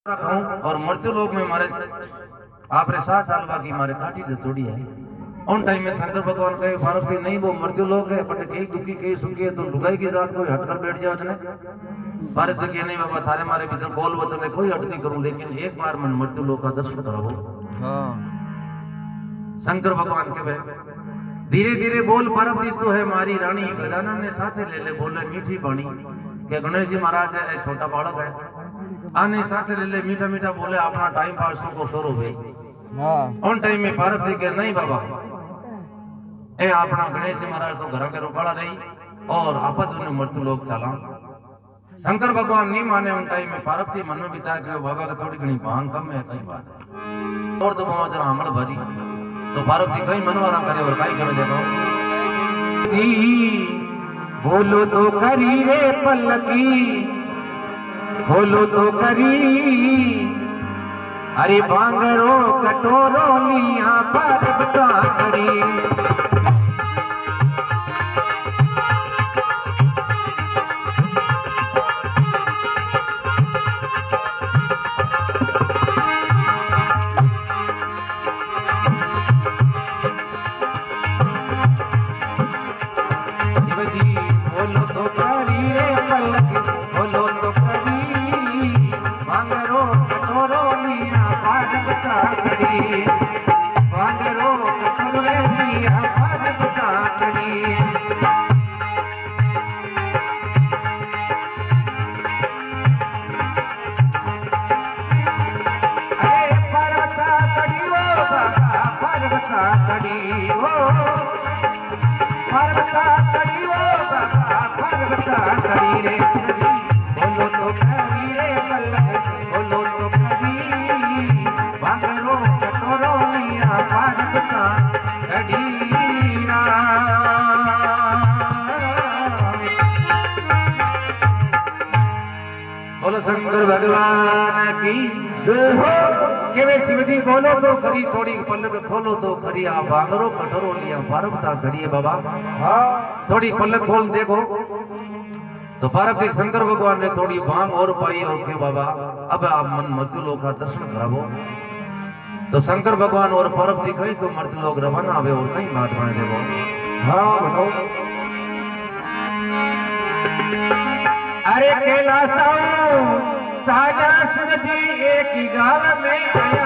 और मृत्यु लोक में मारे आपरे साथ चालवा की मारे काटी जचोड़ी है। उन टाइम में शंकर भगवान कहे पार्वती नहीं वो मृत्यु लोक है, बट कई दुखी कई सुखी है, तो लुगाई की जात कोई हटकर बैठ जाओ जने पार्वती के नहीं बाबा थारे मारे बीच बोल वचन में कोई हट नहीं करूं, लेकिन एक बार मन मृत्यु लोक का दर्शन कराओ। शंकर भगवान के धीरे धीरे बोल पार्वती तो है मारी रानी। गजानन ने साथे ले ले बोले मीठी बाणी के गणेश जी महाराज है छोटा बालक है, आने साथे ले ले मीठा मीठा बोले अपना टाइम पास को शुरू हुई। उन टाइम में पार्वती के नहीं बाबा ए अपना गणेश जी महाराज तो घर के रुकाड़ा नहीं और आपत उन्हें मृत्यु लोक चला। शंकर भगवान नहीं माने। उन टाइम में पार्वती मन में विचार करो बाबा का थोड़ी घनी भांग कम है कई बात है और तो बाबा जरा हमड़ भरी तो पार्वती कई मनवारा करे और कई करे देखो बोलो तो करी रे पल्लकी बोलो तो करी अरे बांगरो कटोरो लिया पार्वता करी। बोलो शंकर भगवान की जय हो। के वे शिवजी बोलो तो करी थोड़ी पलक खोलो तो करी आ बांगरो कटोरो लिया पार्वता घड़िए बाबा। थोड़ी पलक खोल देखो तो पार्वती शंकर भगवान ने थोड़ी भांग और पाई और के बाबा अब आप मन मृत्यु लोक का दर्शन करावो। तो शंकर भगवान और पार्वती कही तो मृत्यु लोक रवाना आवे और कई बात बने देखो। हाँ बताओ। अरे कैलासा साजा शिवजी एक ही गाँव में आया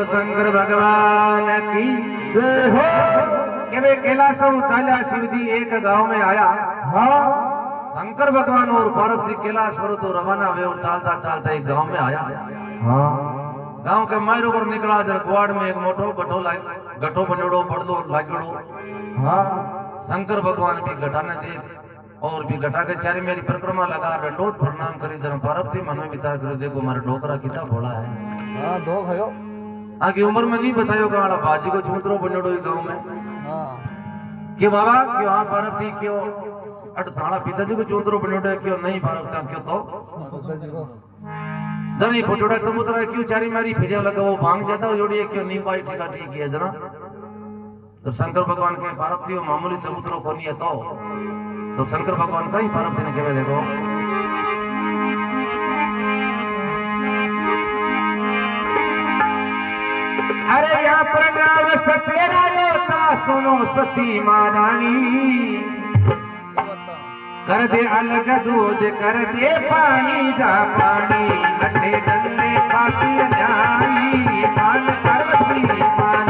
शंकर भगवान की जय हो। के वे कैलासम चाल्या शिवजी एक गांव में आया। हाँ शंकर भगवान और पार्वती कैलाश पर तो रवाना हुए और चलता चलता एक गांव में आया। हाँ गांव के मायरों पर निकला जर क्वाड में एक मोटो गठो बनेड़ो बड़ो लागड़ो। हाँ शंकर भगवान भी गठा ने देख और भी गठा के चारे मेरी परिक्रमा लगा दंडोत प्रणाम करी जरा पार्वती मन में विचार करो देखो हमारा डोकरा कितना बोला है। हाँ दो खयो आगे उम्र में नहीं बतायो गाड़ा बाजी को छूतरो बनेड़ो गांव में। क्यों बाबा क्यों हाँ पार्वती क्यों अट थाना पिताजी को चौधरो बनेड़ो क्यों नहीं पार्वती क्यों तो जरा फोटोड़ा चबूतरा क्यों चारी मारी फिर लगा वो भांग जाता जोड़ी क्यों नहीं पाई ठीक है जरा तो शंकर भगवान के पार्वती हो मामूली चबूतरो कोनी है तो शंकर भगवान का ही पार्वती ने कहवे देखो अरे यहाँ पर गाव सतेरा लोटा सुनो सती महारानी कर दे अलग दूध कर दे पानी का पानी अठे डंडे पाती न्याई मान पार्वती मान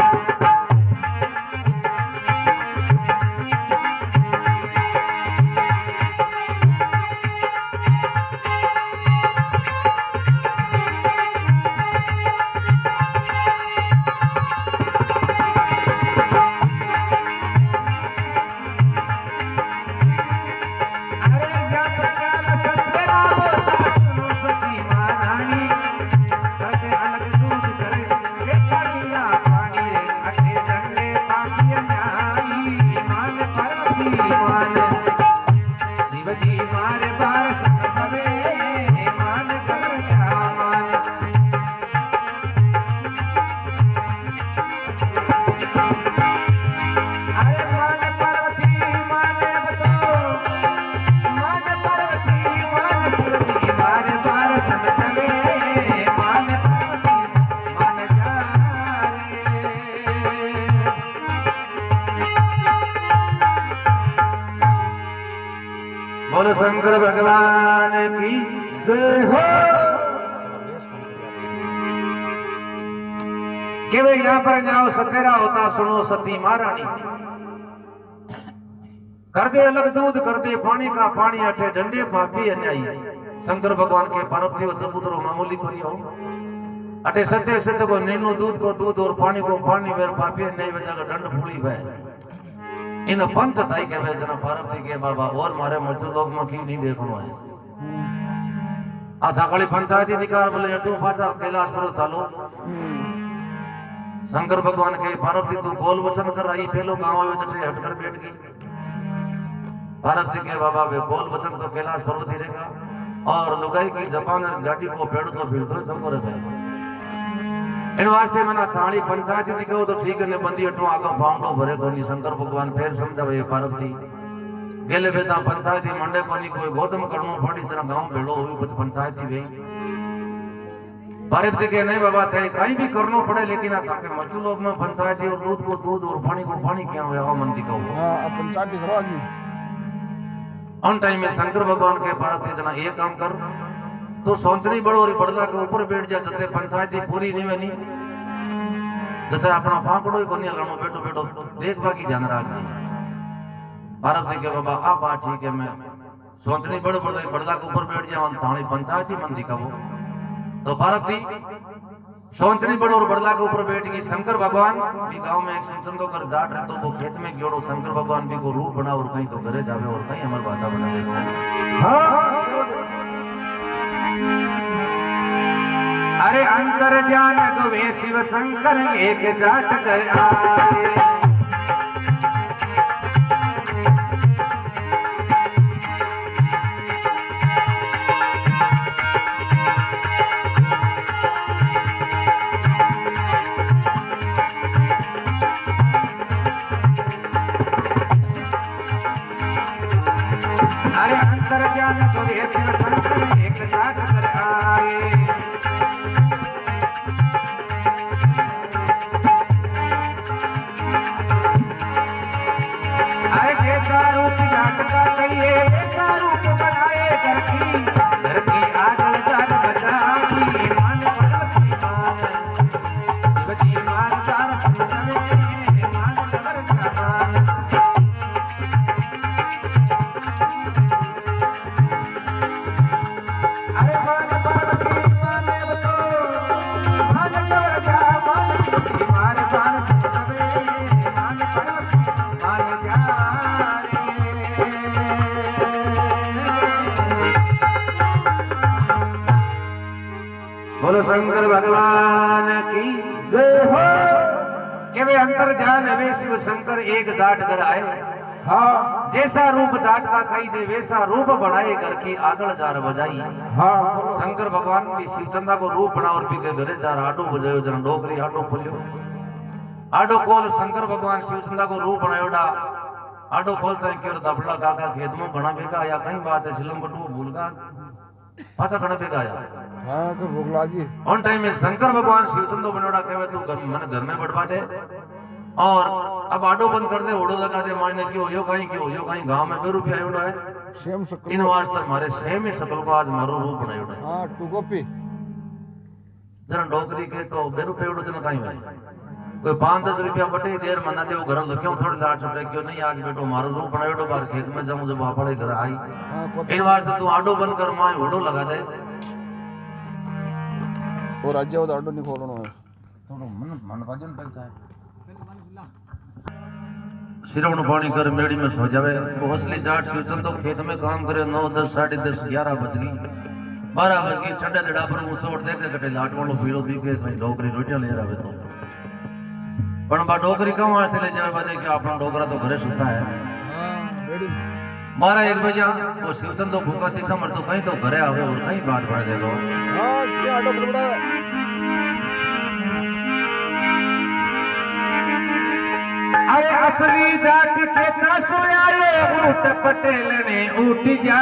बोलो शंकर भगवान की जय हो। कि वे यहाँ पर जाओ सतेरा होता सुनो सती महारानी कर दे अलग दूध कर दे पानी का पानी अठे डंडे पापी अन्यायी शंकर भगवान के पार्वती व सबूतरो मामूली को नहीं हो अठे सत्य सत्य को नीनो दूध को दूध और पानी को पानी वेर पापी अन्यायी वजह का दंड फूली है इन पंच ताई के वे जना पार्वती के बाबा और मारे मृत्यु लोक में की नहीं देखनो है आ थाकड़ी पंचायती अधिकार बोले अटू पाचा कैलाश पर चालो शंकर भगवान के पार्वती तू गोल वचन कर आई पहलो गांव आवे जटे हटकर बैठ गई पार्वती के बाबा वे गोल वचन तो कैलाश पर्वत ही रहेगा और लुगाई की जपान गाड़ी को पेड़ तो भीड़ तो सबको रहे इन वास्ते मना थाली पंचायती दिखो तो ठीक है ने बंदी अटो आगा फाउंडो भरे कोनी शंकर भगवान फिर समझावे पार्वती गेले बेटा पंचायती मंडे कोनी कोई गौतम करनो पड़ी तरह गांव भेड़ो हुई कुछ पंचायती वे पार्वती के नहीं बाबा चाहे कहीं भी करनो पड़े लेकिन आ ताके मृत्यु लोक में पंचायती और दूध को दूध और पानी को पानी क्या हुआ हो मन दिखाओ हां पंचायती करो आगे ऑन टाइम में शंकर भगवान के पार्वती जना ये काम कर तो सोचनी बड़ो और बड़ला के ऊपर बैठ जा जते पंचायती पूरी नहीं बनी जते अपना फांकड़ो ही कोनी लणो बैठो बैठो देख बाकी ध्यान रख जी पार्वती के बाबा आ बात ठीक है मैं सोचनी बड़ो बड़ला के ऊपर बैठ जावन थाणी पंचायती मन दिखावो तो पार्वती सोचनी बड़ो और बड़ला के ऊपर बैठ गई शंकर भगवान भी गांव में एक सत्संग कर जाट रहे तो वो खेत में गियोड़ो शंकर भगवान भी को रूप बना और कहीं तो घरे जावे और कहीं हमार बाता बना दे अरे अंतर ज्ञान गवे शिव शंकर एक जाट कर आए अरे अंतर ज्ञान गवे शिव शंकर एक जाट कर आए ऐसा रूप जाट का कहिए ऐसा रूप बनाए धरती आगल जाट बचाई मान पार्वती मान शिवजी मान चार सुनवे मान जबर जमान अरे मान पार्वती मान तो मान जबर जमान मान चार सुनवे मान पार्वती मान जा बोलो शंकर भगवान की जय हो। के वे अंतर ध्यान वे शिव शंकर एक जाट कर आए हाँ जैसा रूप जाट का कही जे वैसा रूप बढ़ाए घर की आगल जार बजाई। हाँ शंकर भगवान भी शिवचंदा को रूप बना और भी के घरे जार आडो बजायो जन डोकरी आडो खोलियो आडो खोल शंकर भगवान शिवचंदा को रूप बनायोडा आडो खोलता है क्यों दबड़ा काका खेत में घना बेगा या कहीं बात है सिलम बटू भूल गा पासा घना बेगा आया। हाँ तो भूख लागी ऑन टाइम में शंकर भगवान शिवचंदो बनोड़ा कहवे तू मन घर में बढ़वा दे और अब आडो बंद कर दे ओडो लगा दे मायने क्यों यो कहीं गांव में 2 रुपया उड़ा है सेम सकल इन वास्ते हमारे सेम ही सकल को आज मारो रूप बनाई उड़ा। हाँ टू कॉपी जरा डोकरी के तो 2 रुपये उड़ो जन कहीं भाई कोई 5-10 रुपया बटे देर मना दे घर लो क्यों थोड़ी लाट छुटे क्यों नहीं आज बेटो मारो रूप बनाई उड़ो बाहर खेत में जाऊं जब आपड़े घर आई इन वास्ते तू आडो बंद कर माय ओडो लगा दे और राज्य वो आडो नहीं खोलना है थोड़ा मन भजन करता है सिरवण पानी कर मेड़ी में सो जावे वो असली जाट शिवचंदो खेत में काम करे 9, 10, 10:30, 11 बज गई 12 बज गई छड़े दड़ा पर उसोड़ दे के कटे लाट वालो पीलो पी के भाई डोकरी रोटियां ले आवे तो पण बा डोकरी कम वास्ते ले जावे बादे कि आपन डोकरा तो घरे सुता है। हाँ रेडी 12-1 बजे वो शिवचंदो भूखा तीसा मर तो कहीं तो घरे आवे और कहीं बात पड़ दे दो। हाँ क्या आडो बड़ा अरे असली जाट खेता सोयाले ऊट पटेल ने उठ जा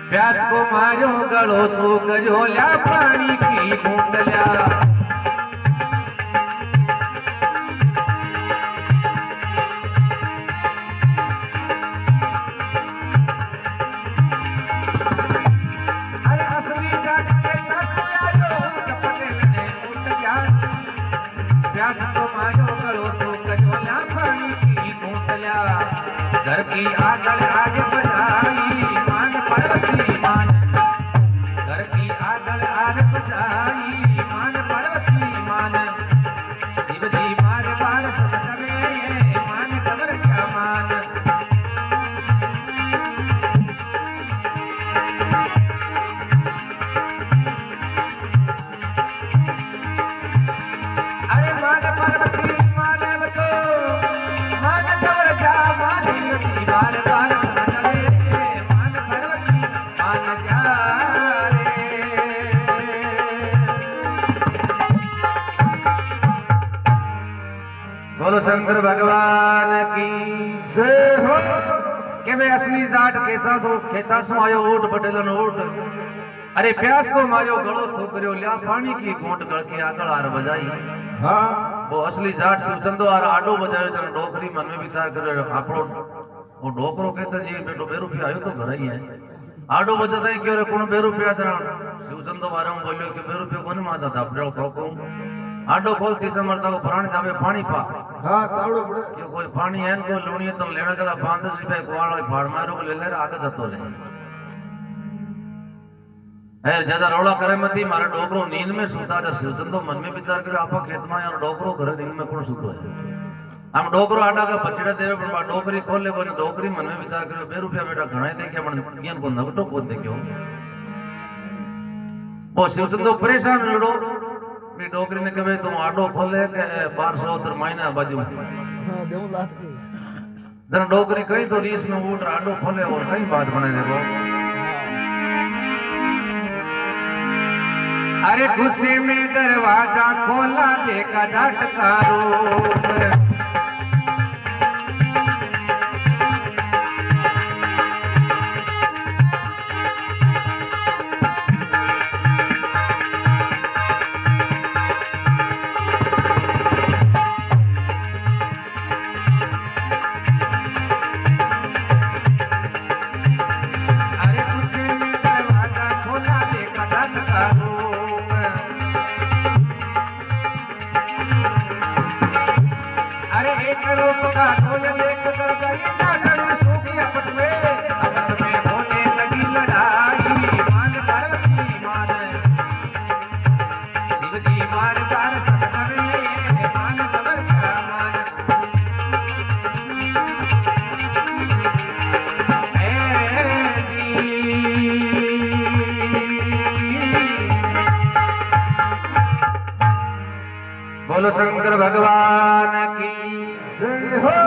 प्यास को मारो गलो सो गजो ल्या पानी की घूंट ल्या अरे असली जाट खेता सोयाले ऊट पटेल ने उठ जा प्यास को मारो गलो सो गजो ल्या पानी की घूंट ल्या घर की आगल आग बजाई मान पार्वती मान घर की आगल आग बजाई मान पार्वती मान शिव जी मार बार सतवे मान खबर क्या मान अरे मान पार्वती मान तो मान खबर क्या मान शिव जी मार बार सतवे मान पार्वती मान जा बोलो शंकर भगवान की जय हो के वे असली जाट खेता सो आयो ऊट पटेलन ऊट अरे प्यास को मारो गलो सो करियो ल्या पानी की घोंट गल के आगल आर बजाई। हाँ वो असली जाट शिवचंदो आर आडो बजायो जन डोकरी मन में विचार करो आपड़ो वो डोकरो कहता जी बेटो 2 रुपया आयो तो घर ही है आडो बजाता है क्यों रे कौन 2 रुपया जन शिवचंदो बारे में बोलियो कि 2 रुपया कोने माता था अपने खोको आडो खोलती समरता को प्राण जावे पानी पा। हाँ तावड़ो बड़ा क्यों कोई पानी है को लूणी तो लेना जगह 5-10 रुपया कुआड़ फाड़ मारो को ले ले आगे जतो ले है ज्यादा रोड़ा करे मती मारे डोकरो नींद में सुता जा शिवचंदो मन में विचार करे आपा खेत में यार डोकरो घरे नींद में कौन सुतो है हम डोकरो आटा का बचड़ा देवे पण डोकरी खोल ले कोने डोकरी मन में विचार करे 2 रुपया बेटा घणाई दे के मन ज्ञान को नगटो को दे क्यों वो शिवचंदो परेशान रेड़ो भी डोकरी ने कहे तुम आटो खोले के 1200 उधर महीना बाजू हाँ देव लात की जरा डोकरी कहीं तो रीस में उठ आटो खोले और कहीं बात बने देखो अरे गुस्से में दरवाजा खोला देखा जाट का रूप अरे गुस्से में दरवाजा खोला देखा जाट का रूप अरे एक रूप का ढोल देख कर गई नागण सूखी आपस में होने लगी लड़ाई मान पार्वती मान शिव जी मार चार सतवे मान खबर क्या मान बोलो शंकर भगवान की जय हो।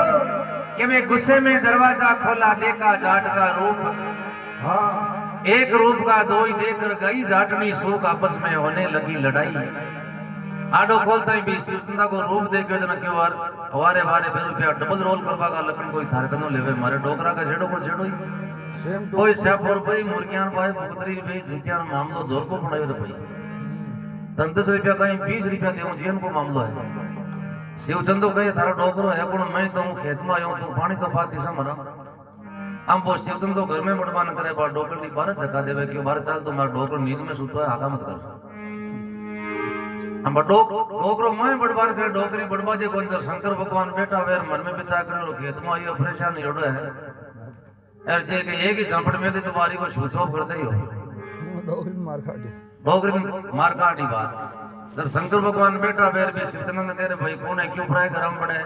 कि मैं गुस्से में दरवाजा खोला, देखा जाट का रूप। हाँ एक रूप का दो ही देखकर गई जाटनी सूख, आपस में होने लगी लड़ाई। आडो खोलता ही भी शिवचंदा को रूप देखे जना क्यों वारे वारे पे रुपया डबल रोल करवा का लखन कोई थारे कनो लेवे मारे डोकरा का छेड़ो को छेड़ो ही सेम टू कोई सेफर भाई मुर्गियान भाई बुकतरी भाई जुतियान मामलो जोर को पड़ायो रे भाई 10 रुपया कहीं 20 रुपया देऊं जीवन को मामलो है। शिवचंदो कहे थारा डोकरो है पण मैं तो खेत में आयो तू पानी तो पाती से मरा। हम वो शिवचंदो घर में बड़बा न करे बा डोकर की बारत धक्का देवे कि बारत चाल तो मारा डोकर नींद में सुतो है आगा मत कर। हम डोकरो मैं बड़बा न करे डोकरी बड़बा जे कोन शंकर भगवान बेटा वेर मन में विचार करे खेत में आयो परेशान जोड़ो है यार जे के एक ही झांपड़ में तो बारी को छूछो कर दे हो डोगरी मार खाटी डोगरी मार काटी बात जब शंकर भगवान बेटा वेर भी शिवचंद कह रहे भाई कौन है क्यों प्राय गरम पड़े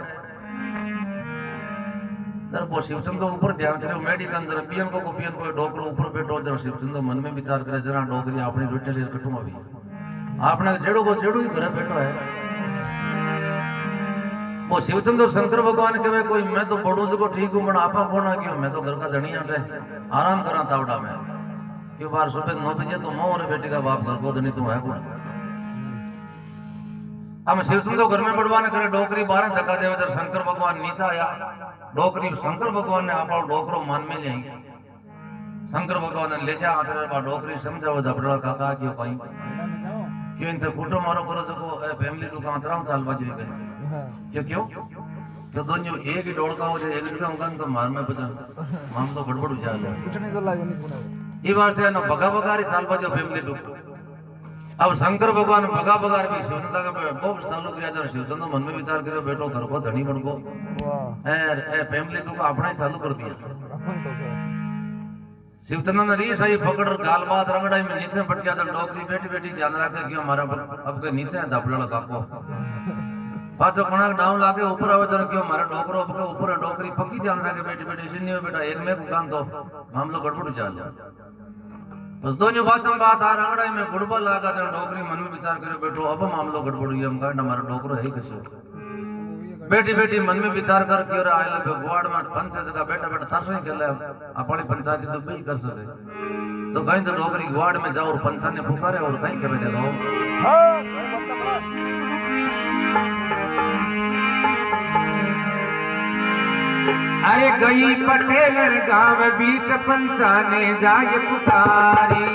जब वो शिवचंद ऊपर ध्यान करे मेडी के अंदर पियन को डोकरो ऊपर बैठो जब शिवचंद मन में विचार करे जरा डोगरी अपनी रोटी ले कटू अभी आपने जेड़ो को जेड़ो ही घर बैठो है। वो शिवचंद्र शंकर भगवान कहे कोई मैं तो बड़ो को ठीक हूं पण आपा कौन आ गयो मैं तो घर का धनिया है आराम करा तावड़ा में क्यों बार सुबह 9 बजे तो मां और बेटी का बाप घर को धनी तो है कौन। हम शिवचंद्र घर में बड़वाने करे डोकरी बाहर धक्का देवे जब शंकर भगवान नीचे आया डोकरी शंकर भगवान ने आपा डोकरो मान में ले शंकर भगवान ने ले जा आते डोकरी समझाओ जबड़ा काका क्यों कहीं क्यों इन कुटुंब मारो करो सको फैमिली को कहां तरह साल बाजू गए क्यों क्यों क्यों दोनों एक ही डोड़का हो जाए एक जगह उनका तो मार में बचा माम तो गड़बड़ हो जाए कुछ नहीं तो लाइव नहीं पुना ये वास्ते ना भगा भगारी साल बाजू फैमिली को अब शंकर भगवान भगा भगार भी शिवचंदा का बहुत सालों किया जब शिवचंदा मन में विचार करे बेटो घर को धनी बन को वाह ए फैमिली को अपना ही चालू कर दिया। अपन तो क्या शिवचंदा ने री सही पकड़ गाल बात रंगड़ाई में नीचे पट गया तो डोकरी बेटी बेटी ध्यान रखे कि हमारा अब के नीचे है दापड़ा काको पाछो कणा डाउन लागे ऊपर आवे तो क्यों मारा डोकरो अब के ऊपर डोकरी पक्की ध्यान रखे बेटी बेटी सिन्नी हो बेटा एक में कान तो मामलो गड़बड़ जा बस दोनों बात आ रंगड़ाई में गुड़बा लगा तो डोकरी मन में विचार करे बेटो अब मामलो गड़बड़ हुई हम कहना हमारा डोकरो है कैसे बेटी बेटी मन में विचार कर के और आए लगे गुआड़ में पंच जगह बेटा बेटा तरस नहीं खेले अपनी पंचायत तो भी कर सके तो कहीं तो डोकरी गुआड़ में जाओ और पंचा ने पुकारे और कहीं के बेटे रहो हां कोई मतलब बड़ा अरे गई पटेल गांव बीच पंचा ने जाए पुकारी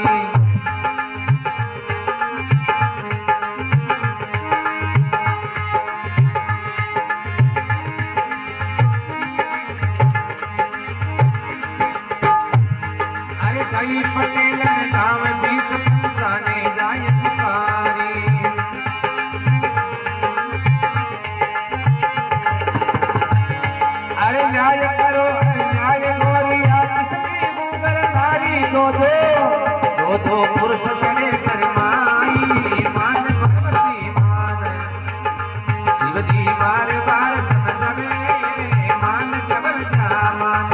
पटेल गांव बीच पंचाने जाए पुकारी अरे न्याय करो न्याय गोरिया किसकी गुगर नारी दो पुरुष बने करमाई मान भगवती मान शिव जी बार बार समझ में मान जबर जा मान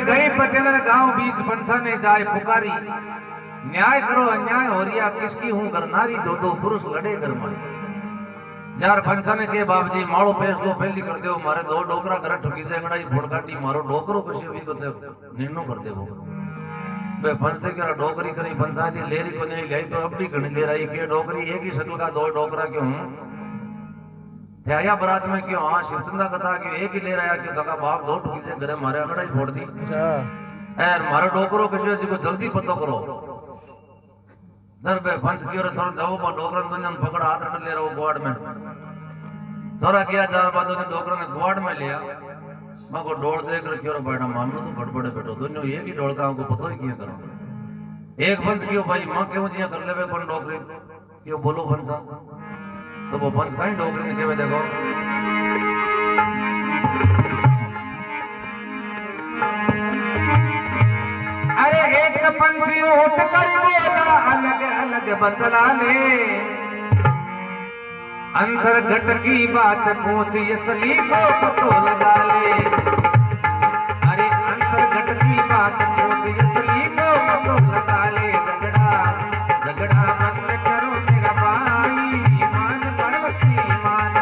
गई पटेल गांव बीच पंचा ने जाए पुकारी न्याय करो अन्याय हो रिया किसकी हूं करनारी दो पुरुष लड़े गरमाई यार पंचा ने के बाप जी मारो फैसलो पहली कर दो मारे दो डोकरा घर ठुकी से अंगड़ाई फोड़ काटी मारो डोकरो कशी भी को निर्णय कर दे वो बे पंचते के डोकरी करी पंचायती लेरी को नहीं लाई तो अब भी घणी ले रही के डोकरी एक ही शक्ल का दो डोकरा क्यों आया बरात में क्यों हाँ शिवचंदा कथा क्यों एक ही ले रहा क्यों काका बाप दो ठुकी से घरे मारे अंगड़ा ही फोड़ दी यार मारो डोकरो किसी जी को जल्दी पतो करो दर पे पंच की और थोड़ा जाओ पर डोकरन दुनिया पकड़ हाथ रख ले रहा हूँ गुआड़ में थोड़ा किया जा रहा बातों ने डोकरन ने गुआड़ में लिया मैं को डोल देख रखी और बैठा मामला तो गड़बड़े बैठो दोनों एक ही डोल का हमको पता ही किया करो एक पंच क्यों भाई माँ क्यों जिया कर ले कौन डोकरी क्यों बोलो पंचा तो वो पंच कहीं डोकरी ने केवे देखो अरे एक पंछी उठ कर बोला अलग अलग बतला ले, अंतर घट की बात पूछ असली को पतो लगा ले। अरे अंतर घट की बात पूछ असली को पतो लगा ले। झगड़ा झगड़ा मत करो मेरा भाई, मान पर्वती मान।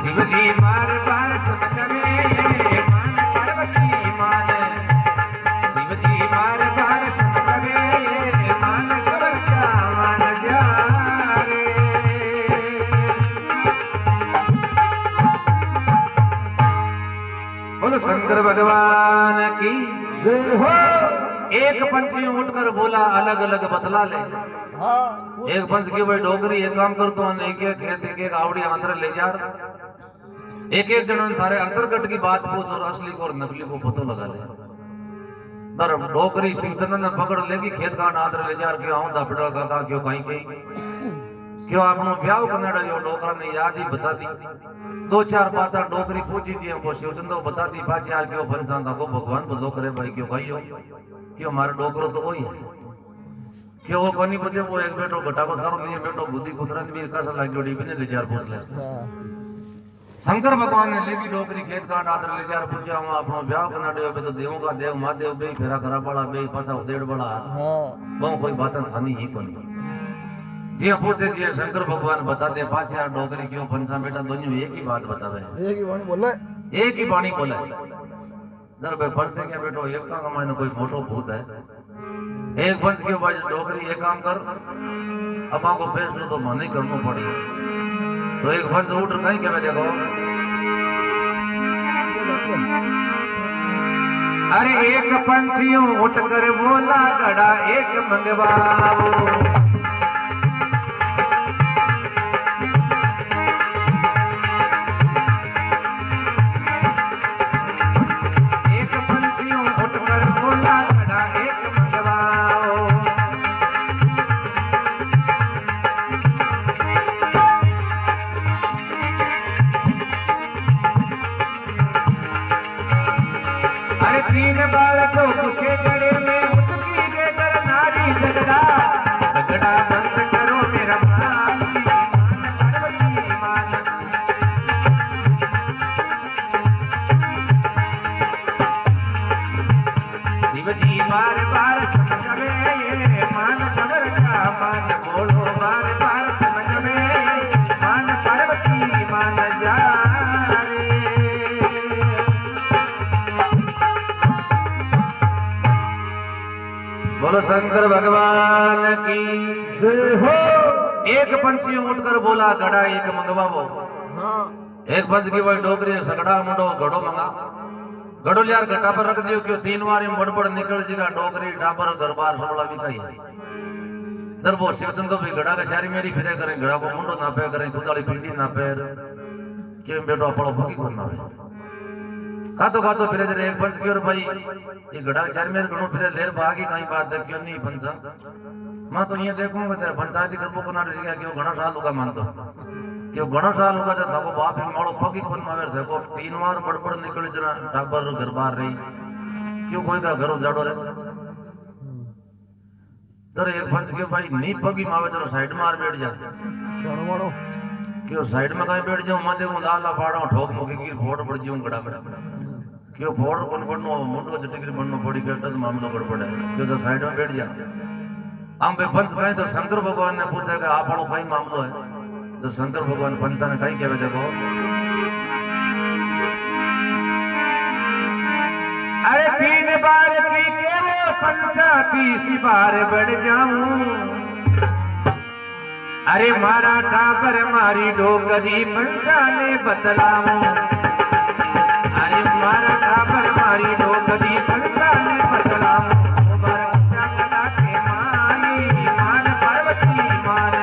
शिवजी बार बार सबक में मान पार्वती मान। शिवजी बार बार सबक में मान खबर क्या मान जा रे। बोलो शंकर भगवान की जय हो। एक पंछी उठकर बोला अलग अलग बतला ले। हाँ एक पंच की भाई डोगरी एक काम कर तो एक एक आवड़ी आंध्र ले जा। एक एक जन थारे अंतर्गत की बात पूछ और असली को और नकली को पतो लगा ले। पर डोगरी सिंचन ने पकड़ लेगी खेत का आंध्र ले जा क्यों आऊं दापड़ा काका क्यों कहीं कहीं क्यों आपनो ब्याह कनेडा यो डोकरा ने याद ही बता दी। दो चार बातें डोगरी पूछी थी हमको शिवचंदो बता दी पाँच यार क्यों पंचांदा को भगवान बदलो करे भाई क्यों कही हो क्यों हमारे डोकरो तो वही है क्यों वो कोनी बदे वो एक बेटो घटा को सर लिए बेटो बुद्धि कुतरन भी कैसा लाग जोड़ी भी ने ले जार पूछ ले। शंकर भगवान ने लेगी डोकरी खेत का आदर ले जार पूछा हम अपनो ब्याह करना डे बे तो देवों का देव महादेव बे फेरा करा बड़ा बे पासा उदेड़ बड़ा वो कोई बातें सानी ही कोनी जी पूछे जी शंकर भगवान बताते पांच यार डोकरी क्यों पंचा बेटा दोनों एक ही बात बतावे एक ही वाणी बोले एक ही बाणी बोले दर बे पढ़ते क्या बेटो एक का कमाने कोई मोटो भूत है। एक पंच के बाद डोकरी एक काम कर अब आपको फैसलो तो मन ही करना पड़ेगा। तो एक पंच उठ कहीं के मैं देखो अरे एक पंछियों उठ कर बोला गड़ा एक मंगवाओ। एक पंछियों उठ कर बोला गड़ा एक मंगवाओ। अरे तीन बार तो खुशे गड़े में उसकी बेगर नारी झगड़ा झगड़ा बंद करो मेरा भाई मान पार्वती मान। शिवजी बार बार समझ में मान खबर का मान बोलो बार बार समझ में मान पार्वती मान जा रे। बोलो शंकर भगवान की जय हो। एक पंछी उठकर बोला घड़ा एक मंगवाओ। एक पंच की भाई डोकरी सगड़ा मुंडो घड़ो मंगा घड़ो यार घटा पर रख दियो क्यों तीन बार बड़बड़ निकल जाएगा डोकरी टापर घर बार सबला भी कही दरबो शिवचंदो भी घड़ा का शारी मेरी फिरे करें घड़ा को मुंडो ना पे करें कुदाली पिंडी ना पे क्यों बेटो अपड़ो भगी को ना खातो फिरे जरे एक पंच की और भाई ये घड़ा चार मेरे घणो फिरे लेर भागी कहीं बात है क्यों नहीं पंचा मैं तो ये देखूंगा ते पंचायती करबो को ना रही क्यों घणो साल होगा मान तो क्यों घणो साल होगा जब तको बाप ही मोड़ो फकी कोन मावेर देखो तीन बार बड़बड़ निकल जरा टाबर घर बार रही क्यों कोई का घर उजाड़ो रे तर एक पंच के भाई नी पगी मावे जरा साइड मार बैठ जा मारो क्यों साइड में कहीं बैठ जाऊं माथे में लाला पाड़ा ठोक मुकी की फोड़ पड़ जाऊं गड़ा क्यों फोड़ कौन पड़नो मुंडो जटिकरी बननो पड़ी बेटा तो मामलो गड़बड़ है क्यों तो साइड में बैठ जा। हम पे पंच कहीं तो शंकर भगवान ने पूछा कि आप वालों कहीं मामलो है तो शंकर भगवान पंचा ने कहीं क्या देखो अरे तीन बार की के वो पंचा 30 बार बढ़ जाऊं। अरे मारा टाबर मारी डोकरी पंचा ने बतलाऊं। अरे मारा टाबर मारी डोकरी पंचा ने बतलाऊं। बरसा कला के माई मान पार्वती मान।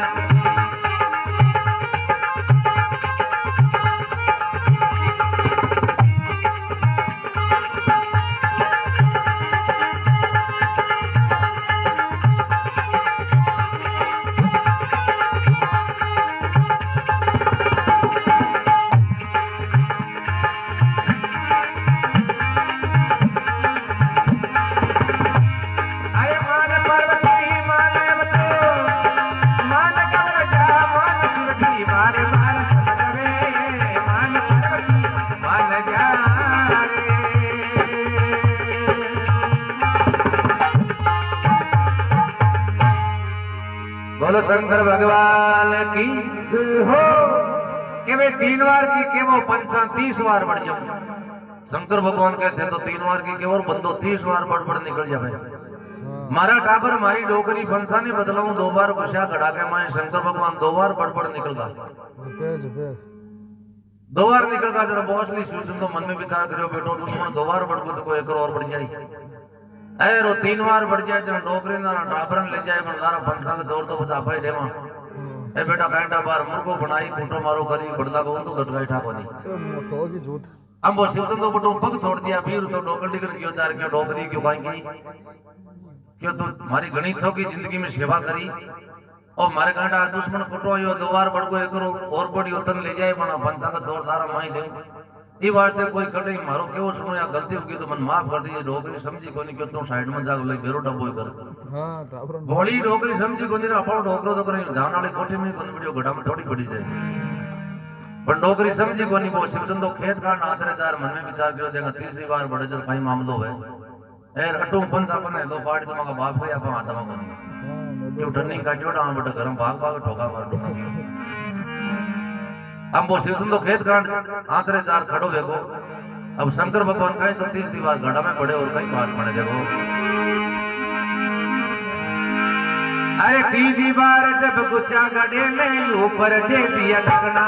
बोलो शंकर भगवान की जय हो। के वे 3 बार की के वो पंचा 30 बार बढ़ जाओ। शंकर भगवान कहते हैं तो 3 बार की के और बंदो 30 बार बढ़ निकल जावे। मारा टाबर मारी डोकरी फंसा ने बदलाऊ 2 बार घुसा खड़ा के मैं शंकर भगवान 2 बार बढ़ निकल गया। 2 बार निकल गया। जरा बॉसली सूचन तो मन में विचार करो बेटो तुम 2 बार बढ़ को तो एक और बढ़ जाए अरे 3 बार बढ़ जाए जरा डोकरी ना टाबरन ले जाए बंदारा फंसा के जोर तो बस आप ही देवा ए बेटा कांटा बार मुर्गो बनाई फूटो मारो करी बड़दा को तो लटकाई ठाको नहीं तो की झूठ हम वो शिवचंद तो बटो पग छोड़ दिया फिर तो डोकर निकल क्यों जा क्यों डोकरी क्यों काई क्यों तो हमारी घनी छो की जिंदगी में सेवा करी और मारे कांटा दुश्मन फुटो यो 2 बार बढ़ को एक और बड़ी उतन ले जाए बना फंसा का जोर दारा माई दे ई वास्ते कोई कटे मारो केवो सुनो या गलती होगी तो मन माफ कर दीजिए डोकरी समझी कोनी क्यों तो साइड में जाग ले बेरो डब्बो कर हां टाबर गोली डोकरी समझी कोनी रे अपन डोकरो तो करे धान वाली कोठी में बंद वीडियो गड़ा में थोड़ी पड़ी जाए पर डोकरी समझी कोनी वो शिवचंद तो खेत का नादरे जार मन में विचार करो देगा 30 बार बढ़े जल कहीं मामलो है ए अटू पंचा पने लो पाड़ी तो मगा बाप गया अपन आत्मा कोनी क्यों टर्निंग का जोड़ा हम बड़ा गरम भाग ठोका मार ठोका हम वो शिवचंद तो खेत कांड आंतरे जार खड़ो देखो अब शंकर भगवान कहे तो 30 दीवार गड़ा में पड़े और कई बात पड़े देखो अरे 30 दीवार जब गुस्सा गड़े में ऊपर दे दिया ढकना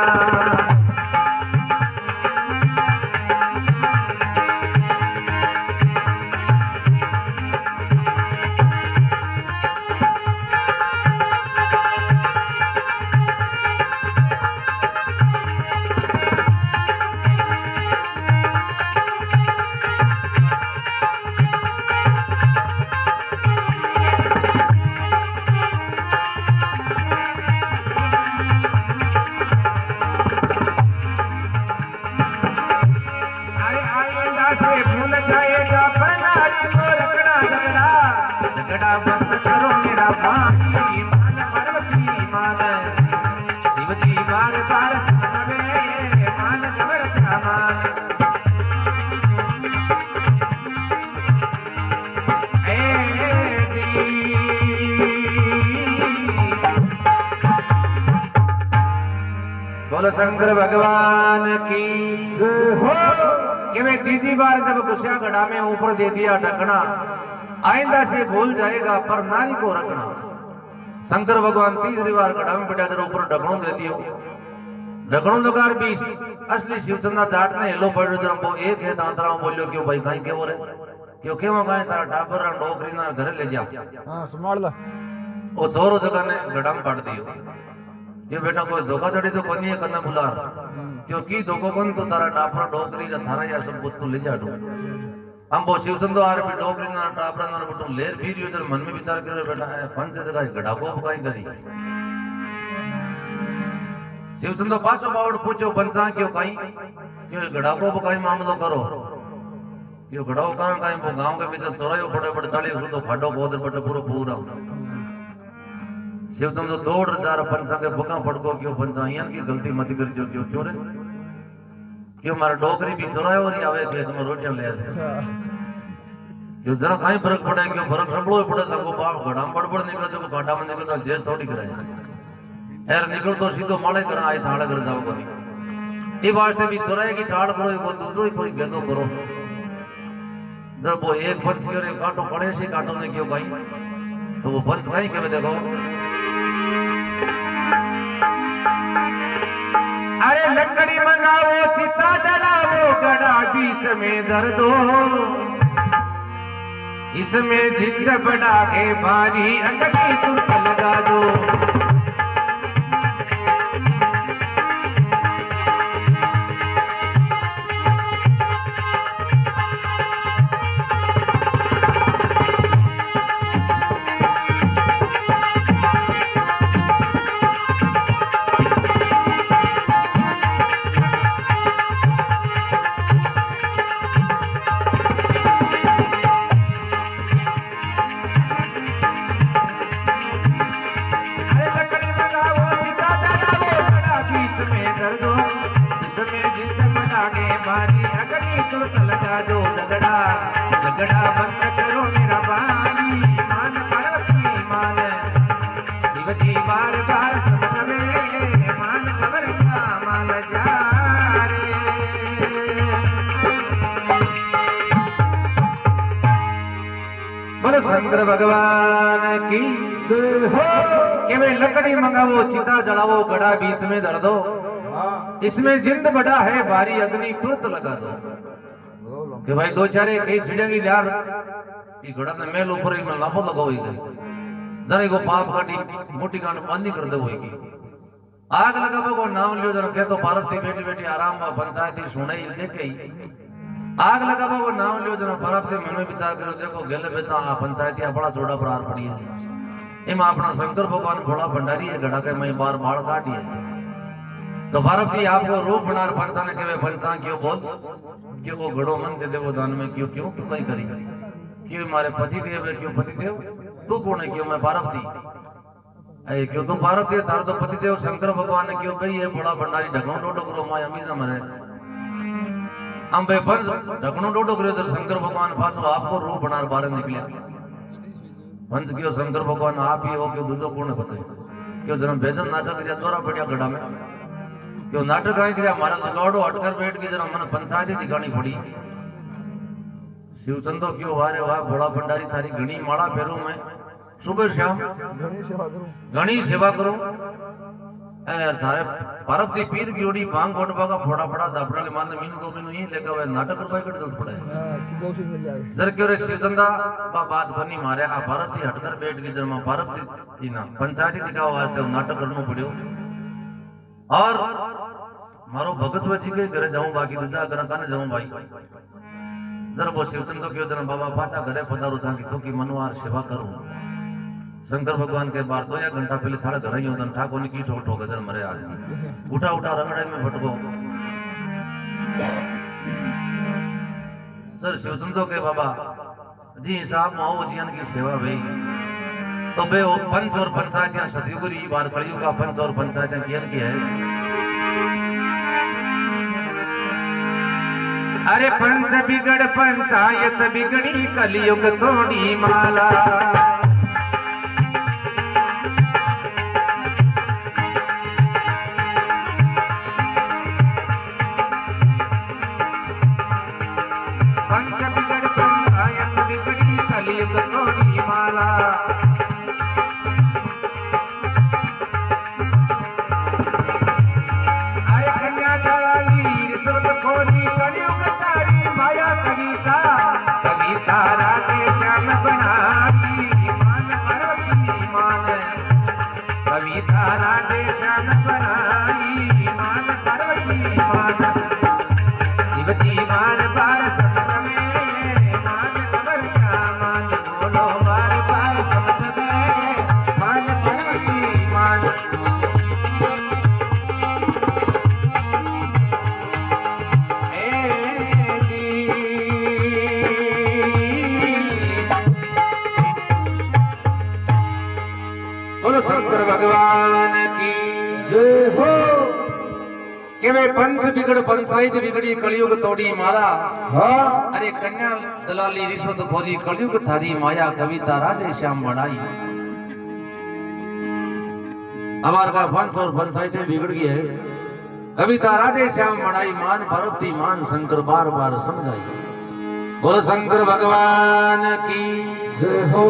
बोलो शंकर भगवान की जय हो। कि मैं 3 बार जब गुस्सा गड़ा में ऊपर दे दिया ढकना आइंदा से भूल जाएगा पर नारी को रखना। शंकर भगवान 3 बार गड़ा में बैठा ऊपर ढकनों दे दियो ढकनों लगार 20 असली शिवचंदा जाट ने हेलो पड़ जरा वो एक है दांतरा बोलियो क्यों भाई कहीं के रे क्यों क्यों कहीं तारा टाबर डोकरी ना घर ले जा हां संभाल ला ओ छोरो जगह ने गड़ा में पड़ दियो ये बेटा कोई धोखाधड़ी तो कोनी है कन्ना बुलार क्योंकि धोखो कौन तो तारा टापरा डोकरी रा थारा या सब कुछ तो ले जाडू हम वो शिवचंद आर भी डोकरी ना टापरा ना बटू लेर फिर इधर मन में विचार करे बेटा है पंच जगह गड़ा को काई करी शिवचंद पाछो बावड़ पूछो पंचा क्यों काई क्यों गड़ा को काई मामलो करो क्यों गड़ाओ कहां काई वो गांव के बीच चोरायो पड़े पड़े ताली उसो तो खाडो गोदर पटे पूरा शिवचंद तो दौड़ चार पंचा के बगा पड़को क्यों पंचा यन की गलती मत कर जो क्यों चोरे क्यों मारा डोकरी भी चोरायो और आवे खेत में रोटियां ले क्यों जरा काई फर्क पड़े क्यों फर्क संभलो पड़े तो बाप गड़ाम बड़बड़ निकले तो काटा में निकले तो जेस थोड़ी कराए यार निकल तो सीधो माले करा आए थाड़े कर जाओ कोनी ई वास्ते भी चोराए की ठाड़ करो वो दूसरो कोई गेदो करो जब वो एक पंच करे काटो पड़े से काटो ने क्यों काई तो वो पंच काई के देखो अरे लकड़ी मंगाओ चिता जलाओ गड़ा बीच में धर दो इसमें जिंद बड़ा के भारी अंगड़ी तुरत लगा दो झगड़ा बंद करो मेरा भाई मान पार्वती मान शिव जी बोलो शंकर भगवान की जय हो। के वे लकड़ी मंगावो, चिता जलावो, गड़ा बीच में धर दो, इसमें जिंद बड़ा है, भारी अग्नि तुरंत लगा दो। कि भाई दो चारे कई छिड़ेंगी यार, ये घड़ा ने मेल ऊपर ही में लाभो लगाओ ही गई, जरे को पाप काटी मोटी कांड बंदी कर दे होगी। आग लगावो को नाम लियो जरा के तो पार्वती बेटी बेटी आराम में पंचायती सुनाई लेके ही आग लगावो को नाम लियो जरा पार्वती मनो विचार करो, देखो गेले बेटा पंचायती बड़ा चौड़ा प्रार पड़ी है, एम अपना शंकर भगवान भोला भंडारी है, घड़ा के मई बार बाढ़ काटी है। तो पार्वती आपको रूप बनार पंचा ने के पंचा क्यों बोल कि वो घड़ो मन दे दे वो दान में क्यों क्यों तू कहीं करी क्यों मारे पति देव है, क्यों पति देव तू कौन है, क्यों मैं पार्वती अरे क्यों तू पार्वती तार तो पति देव शंकर भगवान ने क्यों भाई ये बड़ा भंडारी ढकनो डोडो करो माय अमीजा मरे हम भाई पंच ढकनो डोडो करो तो शंकर भगवान पाछो आपको रूप बनार बारे निकलिया। पंच क्यों शंकर भगवान आप ही हो, क्यों दूसरो कौन है पछे क्यों जन्म भेजन नाटक किया दौरा पड़िया गड़ा में क्यों नाटक आई किया मारा तो लौड़ो हटकर बैठ के जरा मन पंचायती दिखानी पड़ी। शिवचंदो क्यों वारे वाह बड़ा भंडारी थारी घनी माला फेरू मैं सुबह शाम घनी सेवा करूं थारे पार्वती पीर की ओडी भांग कोटबा का फोड़ा फोड़ा दापड़े मान मीनू तो मीनू ही लेकर वे नाटक रुपए कट जल्द पड़े जर क्यों रे शिवचंदा बात बनी मारे आ पार्वती हटकर बैठ के जरमा पार्वती ना पंचायती दिखावा वास्ते नाटक करनो पड़ियो और मारो भगत जी के घरे जाऊं बाकी दूसरा घर काने जाऊं भाई जरा वो शिवचंद्र क्यों जरा बाबा पाचा घरे पधारो था कि चौकी मनवार सेवा करूं। शंकर भगवान के बार 2 घंटा पहले थाड़े घर ही होता ठाकुर ने की ठोक ठोक गजर मरे आज उठा उठा रंगड़े में फटको सर शिवचंद्र के बाबा जी साहब माओ जियान की सेवा भाई तो बे वो पंच और पंचायत सतयुगी बार कलयुग का पंच और पंचायत कियन की है। अरे पंच बिगड़ पंचायत बिगड़ी कलयुग तोड़ी माला। पंच बिगड़ पंचायत बिगड़ी कलयुग तोड़ी माला। अरे कन्या दलाली रिश्वत खोरी कलयुग माया कविता कविता राधे श्याम बनाई मान पार्वती मान कविता राधे श्याम बनाई मान पार्वती मान शिवजी बार बार सपन में मान खबर क्या मान बोलो बार बार सपन में मान पार्वती मान। शंकर भगवान की जय हो। के वे पंच बिगड़ पंचायत बिगड़ी कलयुग तोड़ी मारा। हाँ। अरे कन्या दलाली रिश्वत खोरी कलयुग थारी माया कविता राधे श्याम बनाई। हमार का पंच और पंचायतें बिगड़ गई है, कविता राधे श्याम बनाई मान पार्वती मान शंकर बार बार समझाई। बोलो शंकर भगवान की जय हो।